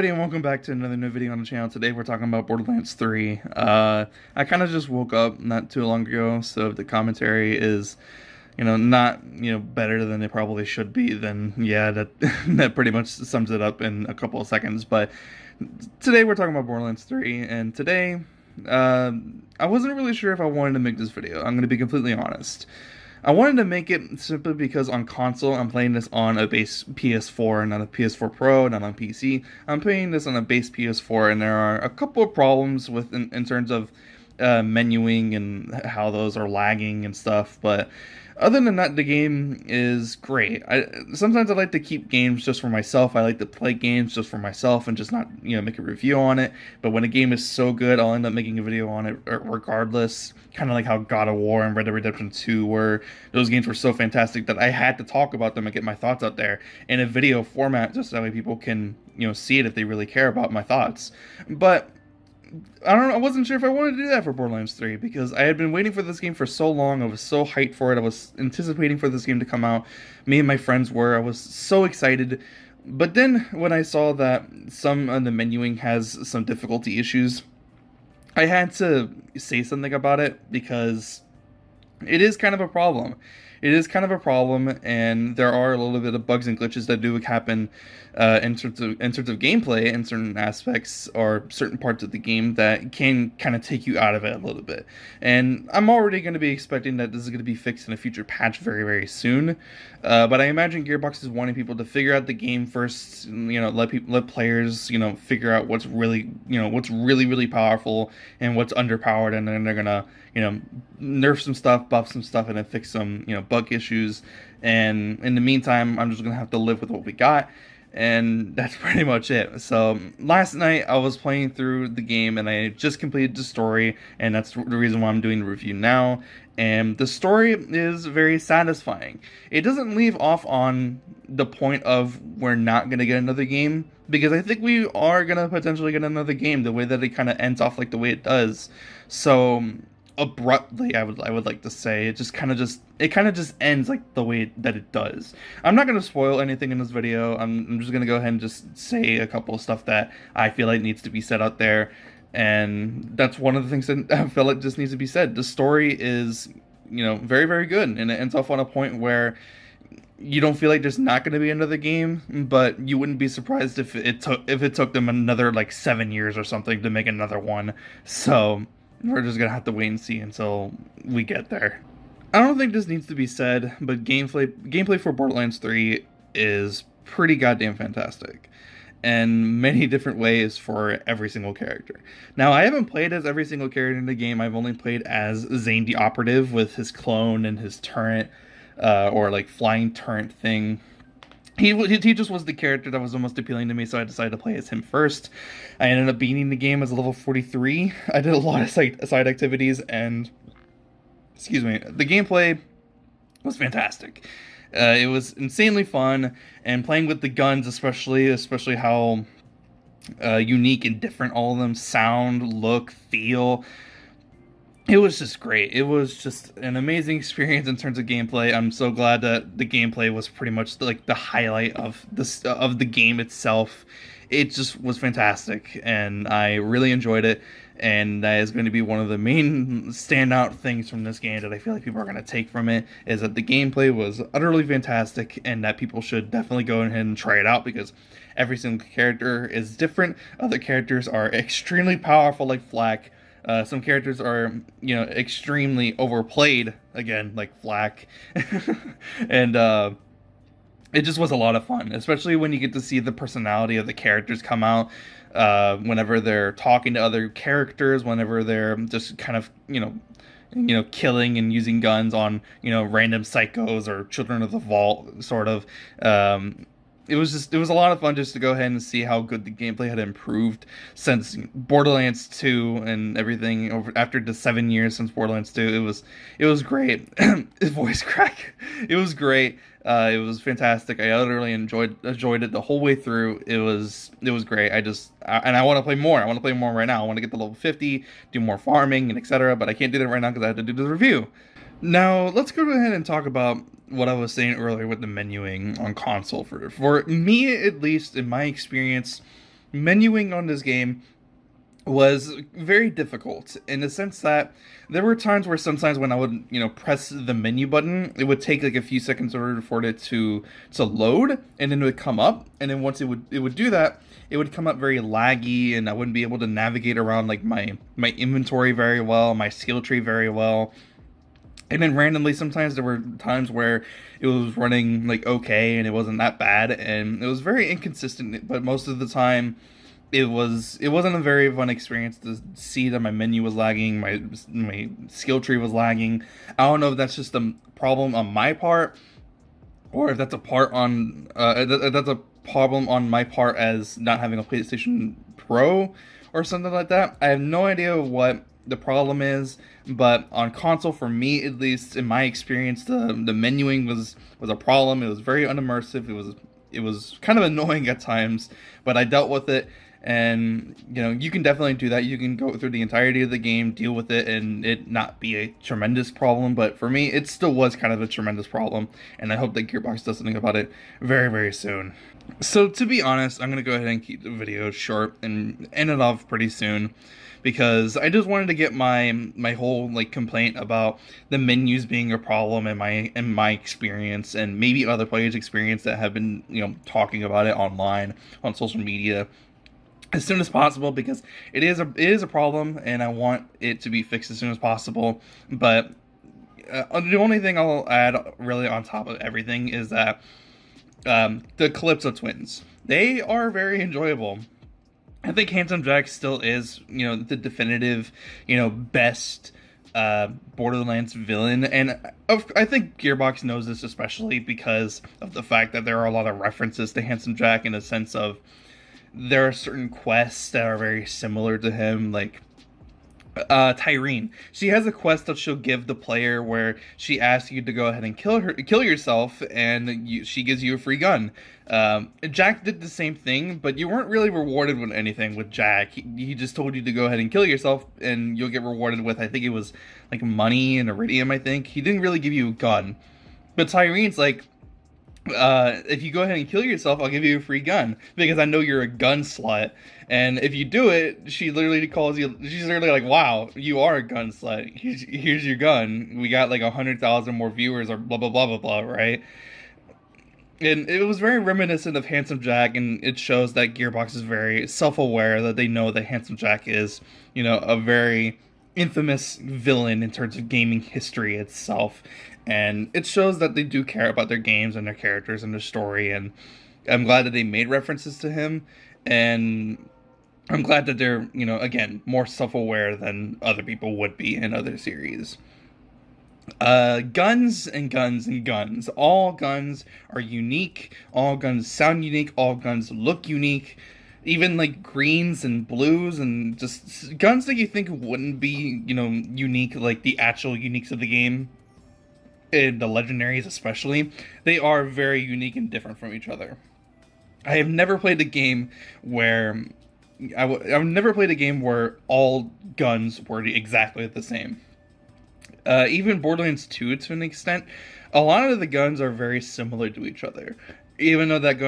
everybody, and welcome back to another new video on the channel. Today we're talking about Borderlands 3. I kind of just woke up not too long ago, so if the commentary is, not, better than it probably should be, then yeah, that that pretty much sums it up in a couple of seconds. But today we're talking about Borderlands 3, and today, I wasn't really sure if I wanted to make this video. I'm going to be completely honest. I wanted to make it simply because on console, I'm playing this on a base PS4, not a PS4 Pro, not on PC. I'm playing this on a base PS4, and there are a couple of problems with in terms of menuing and how those are lagging and stuff, but other than that, the game is great. Sometimes I like to keep games just for myself. I like to play games just for myself and just not, make a review on it. But when a game is so good, I'll end up making a video on it regardless. Kind of like how God of War and Red Dead Redemption 2 were. Those games were so fantastic that I had to talk about them and get my thoughts out there in a video format, just so that way people can, see it if they really care about my thoughts. But I don't know, I wasn't sure if I wanted to do that for Borderlands 3 because I had been waiting for this game for so long. I was so hyped for it. I was anticipating for this game to come out. Me and my friends were. I was so excited. But then when I saw that some of the menuing has some difficulty issues, I had to say something about it because it is kind of a problem. It is kind of a problem, and there are a little bit of bugs and glitches that do happen in terms of gameplay in certain aspects or certain parts of the game that can kind of take you out of it a little bit. And I'm already going to be expecting that this is going to be fixed in a future patch very, very soon. But I imagine Gearbox is wanting people to figure out the game first. Let players figure out what's really really powerful and what's underpowered, and then they're gonna nerf some stuff, buff some stuff, and then fix some bug issues. And in the meantime, I'm just gonna have to live with what we got, and that's pretty much it. So last night I was playing through the game and I just completed the story, and that's the reason why I'm doing the review now. And the story is very satisfying. It doesn't leave off on the point of we're not going to get another game, because I think we are going to potentially get another game the way that it kind of ends off like the way it does. So abruptly, I would like to say it kind of just ends like the way that it does. I'm not going to spoil anything in this video. I'm just going to go ahead and just say a couple of stuff that I feel like needs to be said out there. And that's one of the things that I feel like just needs to be said. The story is, very, very good, and it ends off on a point where you don't feel like there's not going to be another game, but you wouldn't be surprised if it took them another like 7 years or something to make another one. So we're just gonna have to wait and see until we get there. I don't think this needs to be said, but gameplay for Borderlands 3 is pretty goddamn fantastic in many different ways for every single character. Now, I haven't played as every single character in the game. I've only played as Zane the Operative with his clone and his turret, or like flying turret thing. He just was the character that was the most appealing to me, so I decided to play as him first. I ended up beating the game as a level 43. I did a lot of side activities, and the gameplay was fantastic. It was insanely fun, and playing with the guns, especially how unique and different all of them sound, look, feel. It was just great. It was just an amazing experience in terms of gameplay. I'm so glad that the gameplay was pretty much like the highlight of the game itself. It just was fantastic, and I really enjoyed it. And that is going to be one of the main standout things from this game that I feel like people are going to take from it, is that the gameplay was utterly fantastic, and that people should definitely go ahead and try it out, because every single character is different. Other characters are extremely powerful, like Flak. Some characters are, extremely overplayed, again, like Flak. And it just was a lot of fun, especially when you get to see the personality of the characters come out, whenever they're talking to other characters, whenever they're just kind of, killing and using guns on, random psychos or children of the vault, sort of. It was a lot of fun just to go ahead and see how good the gameplay had improved since Borderlands 2 and everything. After the 7 years since Borderlands 2, it was great. His voice crack, it was great. It was fantastic. I utterly enjoyed it the whole way through. It was great. And I want to play more. I want to play more right now. I want to get to level 50, do more farming and etc. But I can't do that right now because I have to do the review. Now, let's go ahead and talk about what I was saying earlier with the menuing on console. For me, at least, in my experience, menuing on this game was very difficult in the sense that there were times where sometimes when I would, press the menu button, it would take like a few seconds in order for it to load, and then it would come up, and then once it would do that, it would come up very laggy, and I wouldn't be able to navigate around like my inventory very well, my skill tree very well. And then randomly, sometimes there were times where it was running like okay, and it wasn't that bad, and it was very inconsistent. But most of the time, it wasn't a very fun experience to see that my menu was lagging, my skill tree was lagging. I don't know if that's just a problem on my part, or if that's a part on that's a problem on my part as not having a PlayStation Pro or something like that. I have no idea what the problem is, but on console, for me at least, in my experience, the menuing was a problem. It was very unimmersive. It was kind of annoying at times, but I dealt with it. And you can definitely do that. You can go through the entirety of the game, deal with it, and it not be a tremendous problem. But for me, it still was kind of a tremendous problem, and I hope that Gearbox does something about it very, very soon. So to be honest, I'm gonna go ahead and keep the video short and end it off pretty soon, because I just wanted to get my whole like complaint about the menus being a problem in my experience, and maybe other players' experience that have been talking about it online on social media, as soon as possible, because it is a problem, and I want it to be fixed as soon as possible. But the only thing I'll add really on top of everything is that the Calypso twins, they are very enjoyable. I think Handsome Jack still is, the definitive, best Borderlands villain, and I think Gearbox knows this, especially because of the fact that there are a lot of references to Handsome Jack, in a sense of there are certain quests that are very similar to him, like Tyreen. She has a quest that she'll give the player where she asks you to go ahead and kill yourself, and she gives you a free gun. Jack did the same thing, but you weren't really rewarded with anything with Jack. He just told you to go ahead and kill yourself, and you'll get rewarded with, I think it was like money and iridium. I think he didn't really give you a gun, but Tyreen's like, if you go ahead and kill yourself, I'll give you a free gun, because I know you're a gun slut. And if you do it, she literally calls you, she's literally like, wow, you are a gun slut. Here's your gun. We got like 100,000 more viewers, or blah, blah, blah, blah, blah, right? And it was very reminiscent of Handsome Jack, and it shows that Gearbox is very self-aware, that they know that Handsome Jack is, a very infamous villain in terms of gaming history itself. And it shows that they do care about their games and their characters and their story, and I'm glad that they made references to him, and I'm glad that they're, again, more self-aware than other people would be in other series. Guns and guns and guns. All guns are unique. All guns sound unique. All guns look unique. Even like greens and blues, and just guns that you think wouldn't be, unique, like the actual uniques of the game, and the legendaries especially, they are very unique and different from each other. I have never played a game where I've never played a game where all guns were exactly the same. Even Borderlands 2, to an extent, a lot of the guns are very similar to each other. Even though that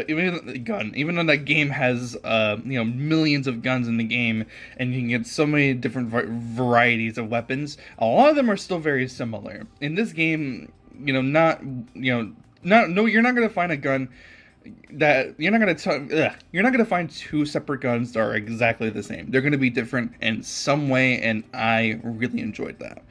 even though that game has millions of guns in the game, and you can get so many different varieties of weapons, a lot of them are still very similar. In this game, you're not gonna find a gun that you're not gonna find two separate guns that are exactly the same. They're gonna be different in some way, and I really enjoyed that.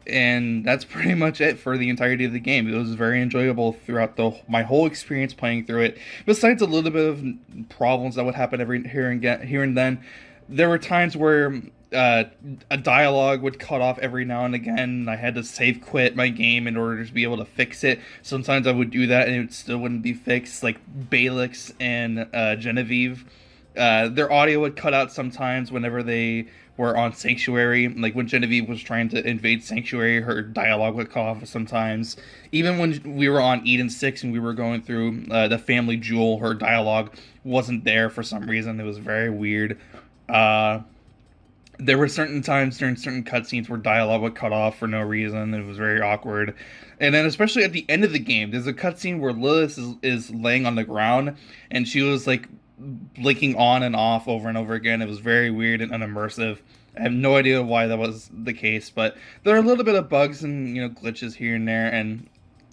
And that's pretty much it for the entirety of the game. It was very enjoyable throughout my whole experience playing through it. Besides a little bit of problems that would happen here and then, there were times where a dialogue would cut off every now and again. I had to save quit my game in order to be able to fix it. Sometimes I would do that and it still wouldn't be fixed, like Balix and Genevieve. Their audio would cut out sometimes whenever they were on Sanctuary. Like when Genevieve was trying to invade Sanctuary, her dialogue would cut off sometimes. Even when we were on Eden 6 and we were going through the Family Jewel, her dialogue wasn't there for some reason. It was very weird. There were certain times during certain cutscenes where dialogue would cut off for no reason. It was very awkward. And then especially at the end of the game, there's a cutscene where Lilith is laying on the ground, and she was like blinking on and off over and over again. It was very weird and unimmersive. I have no idea why that was the case, but there are a little bit of bugs and glitches here and there. And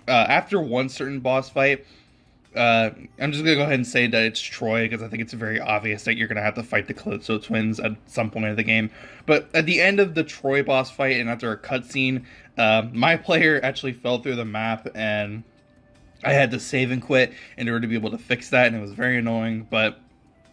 after one certain boss fight, I'm just gonna go ahead and say that it's Troy because I think it's very obvious that you're gonna have to fight the Calypso twins at some point in the game. But at the end of the Troy boss fight and after a cutscene, my player actually fell through the map and I had to save and quit in order to be able to fix that, and it was very annoying. But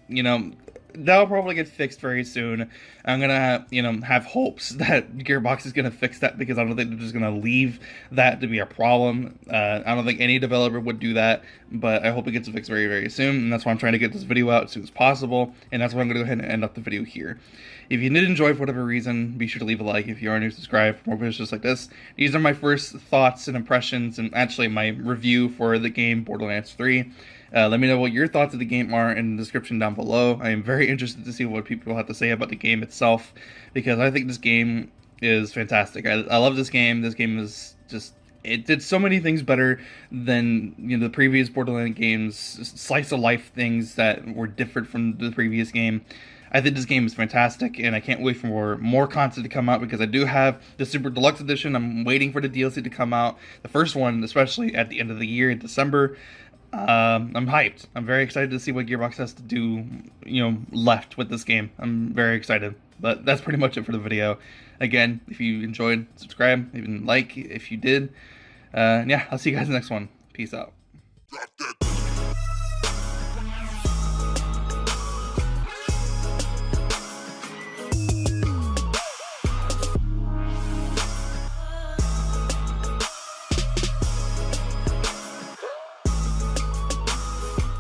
you know, that'll probably get fixed very soon. I'm gonna, have hopes that Gearbox is gonna fix that because I don't think they're just gonna leave that to be a problem. I don't think any developer would do that, but I hope it gets fixed very, very soon. And that's why I'm trying to get this video out as soon as possible. And that's why I'm gonna go ahead and end up the video here. If you did enjoy for whatever reason, be sure to leave a like. If you are new, subscribe for more videos just like this. These are my first thoughts and impressions, and actually my review for the game Borderlands 3. Let me know what your thoughts of the game are in the description down below. I am very interested to see what people have to say about the game itself, because I think this game is fantastic. I love this game. This game is just, it did so many things better than the previous Borderlands games, slice of life things that were different from the previous game. I think this game is fantastic, and I can't wait for more content to come out because I do have the Super Deluxe Edition. I'm waiting for the DLC to come out. The first one, especially at the end of the year in December. I'm hyped. I'm very excited to see what Gearbox has to do, left with this game. I'm very excited. But that's pretty much it for the video. Again, if you enjoyed, subscribe, even like if you did. Yeah, I'll see you guys in the next one. Peace out.